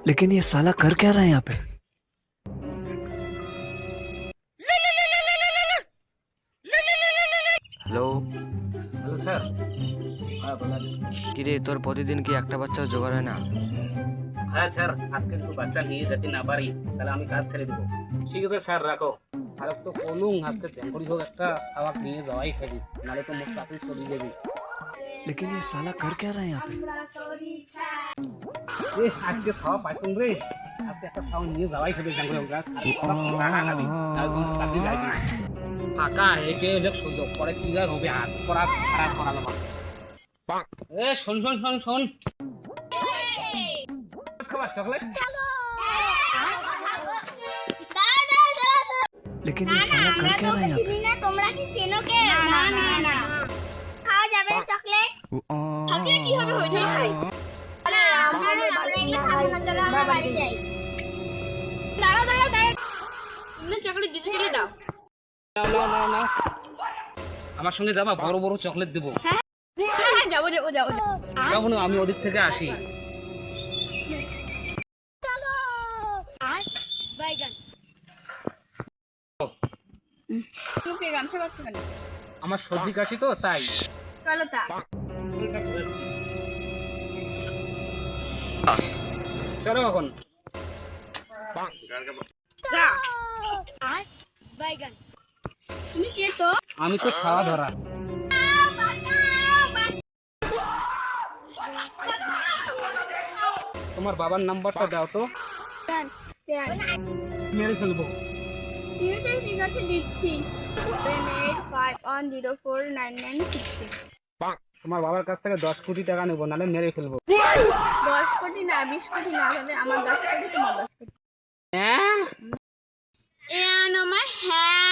लेकिन ये साला कर क्या रहा है यहाँ पे? Hello, hello sir. হ্যাঁ বলেন। কিরে তোর প্রতিদিন কি একটা বাচ্চাও জোগাড় হয় না? হ্যাঁ স্যার, আজকে একটু বাচ্চা নিয়ে যেতে না পারি তাহলে আমি কাজ ছেড়ে দেবো। ঠিক আছে স্যার, রাখো। আর তো বলুন আজকে টেম্পোরি হোক একটা সাবাক নিয়ে যাওয়াই খাবি, নাহলে তো মোট চাকরি চলে যাবি। लेकिन ये साला कर क्या रहा है यहाँ पे? আজকে সাবা পাইতুম রে, আজকে একটা সাবা নিয়ে যাওয়াই খাবি টেম্পোরি হোক গাছ চাকরি যাইবি। ফাঁকা হেঁটে হলে সুযোগ পরে কি আর হবে, আজ করা খারাপ করা যাবে। শোন শোন শোন শোন, খাবার চকলেট। लेकिन ये साला कर क्या रहा है यहाँ पे? তোমরা কি চেনো কে? না না না, খাওয়া যাবে না চকলেট। থাকলে কি হবে, হইছে খাই। না আমরা এগুলো খাবো না, চলো আমরা বাড়ি যাই। দাঁড়াও দাঁড়াও দাঁড়াও, তুমি চকলেট দিতে চলে দাও। না, আমার সঙ্গে যাবা, বড় বড় চকলেট দেবো। হ্যাঁ যাবো যাবো যাবো। যখন আমি ওদিক থেকে আসি। চলো বাইগান। তুমি গামছা পাচ্ছ কেন? আমার সর্দি কাশি তো তাই। চলো তা। চলো এখন। বাইগান। তুমি কে তো? আমি তো সারা ধরা। তোমার বাবার নাম্বারটা দাও তো, মেরে ফেলবো। ঠিক আছে দিচ্ছি। 7851049966। তোমার বাবার কাছ থেকে 10 কোটি টাকা নেবো, নাহলে মেরে ফেলবো। 10 কোটি না, 20 কোটি না, তাহলে আমার 10 কোটি, তোমার 10 কোটি। হ্যাঁ এ আনো মাই হ্যাঁ